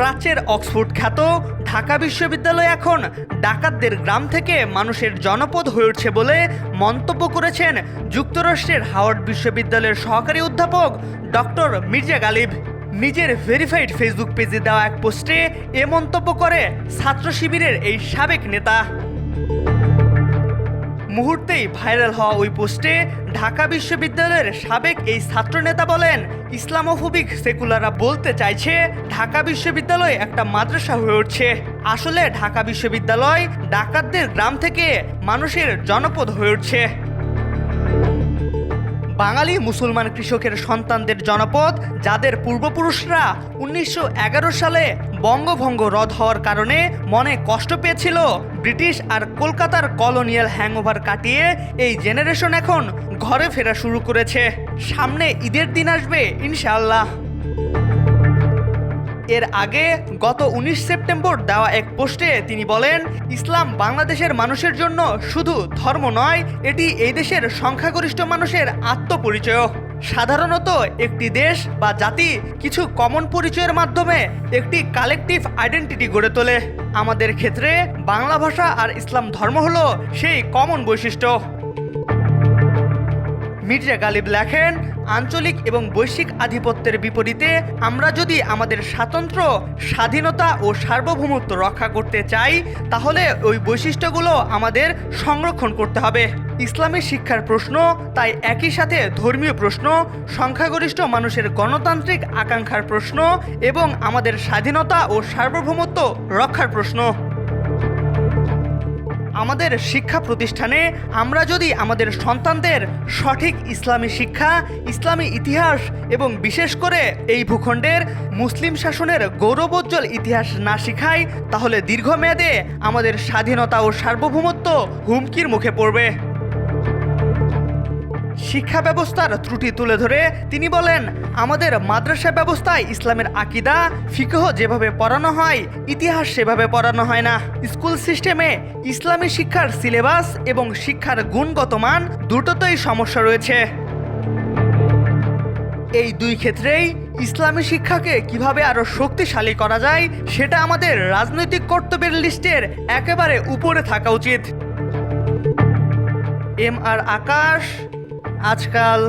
প্রাচ্যের অক্সফোর্ড খ্যাত ঢাকা বিশ্ববিদ্যালয় এখন ডাকাতদের গ্রাম থেকে মানুষের জনপদ হয়ে উঠছে বলে মন্তব্য করেছেন যুক্তরাষ্ট্রের হাওয়ার্ড বিশ্ববিদ্যালয়ের সহকারী অধ্যাপক ডক্টর মির্জা গালিব। নিজের ভেরিফাইড ফেসবুক পেজে দেওয়া এক পোস্টে এ মন্তব্য করে ছাত্র শিবিরের এই সাবেক নেতা। মুহূর্তেই ভাইরাল হওয়া ওই পোস্টে ঢাকা বিশ্ববিদ্যালয়ের সাবেক এই ছাত্রনেতা বলেন, ইসলামোফোবিক সেকুলাররা বলতে চাইছে ঢাকা বিশ্ববিদ্যালয় একটা মাদ্রাসা হয়ে উঠছে। আসলে ঢাকা বিশ্ববিদ্যালয় ডাকাতদের গ্রাম থেকে মানুষের জনপদ হয়ে উঠছে। বাঙালি মুসলমান কৃষকের সন্তানদের জনপদ, যাদের পূর্বপুরুষরা 1911 সালে বঙ্গভঙ্গ রদ হওয়ার কারণে মনে কষ্ট পেয়েছিল, ব্রিটিশ আর কলকাতার কলোনিয়াল হ্যাংওভার কাটিয়ে এই জেনারেশন এখন ঘরে ফেরা শুরু করেছে। সামনে ঈদের দিন আসবে ইনশাআল্লাহ। এর আগে গত 19 সেপ্টেম্বর দেওয়া এক পোস্টে তিনি বলেন, ইসলাম বাংলাদেশের মানুষের জন্য শুধু ধর্ম নয়, এটি এই দেশের সংখ্যাগরিষ্ঠ মানুষের আত্মপরিচয়। সাধারণত একটি দেশ বা জাতি কিছু কমন পরিচয়ের মাধ্যমে একটি কালেকটিভ আইডেন্টিটি গড়ে তোলে। আমাদের ক্ষেত্রে বাংলা ভাষা আর ইসলাম ধর্ম হলো সেই কমন বৈশিষ্ট্য। মির্জা গালিব লেখেন, আঞ্চলিক এবং বৈশ্বিক আধিপত্যের বিপরীতে আমরা যদি আমাদের স্বাতন্ত্র্য, স্বাধীনতা ও সার্বভৌমত্ব রক্ষা করতে চাই, তাহলে ওই বৈশিষ্ট্যগুলো আমাদের সংরক্ষণ করতে হবে। ইসলামী শিক্ষার প্রশ্ন তাই একই সাথে ধর্মীয় প্রশ্ন, সংখ্যাগরিষ্ঠ মানুষের গণতান্ত্রিক আকাঙ্ক্ষার প্রশ্ন এবং আমাদের স্বাধীনতা ও সার্বভৌমত্ব রক্ষার প্রশ্ন। আমাদের শিক্ষা প্রতিষ্ঠানে আমরা যদি আমাদের সন্তানদের সঠিক ইসলামী শিক্ষা, ইসলামী ইতিহাস এবং বিশেষ করে এই ভূখণ্ডের মুসলিম শাসনের গৌরবোজ্জ্বল ইতিহাস না শিখাই, তাহলে দীর্ঘমেয়াদে আমাদের স্বাধীনতা ও সার্বভৌমত্ব হুমকির মুখে পড়বে। শিক্ষা ব্যবস্থার ত্রুটি তুলে ধরে তিনি বলেন, আমাদের মাদ্রাসা ব্যবস্থায় ইসলামের আকীদা, ফিকহ যেভাবে পড়ানো হয়, ইতিহাস সেভাবে পড়ানো হয় না। স্কুল সিস্টেমে ইসলামী শিক্ষার সিলেবাস এবং শিক্ষার গুণগত মান দুটোতেই সমস্যা রয়েছে। এই দুই ক্ষেত্রেই ইসলামী শিক্ষাকে কিভাবে আরও শক্তিশালী করা যায়, সেটা আমাদের রাজনৈতিক কর্তব্যের লিস্টের একেবারে উপরে থাকা উচিত। এম আর আকাশ, আজকাল।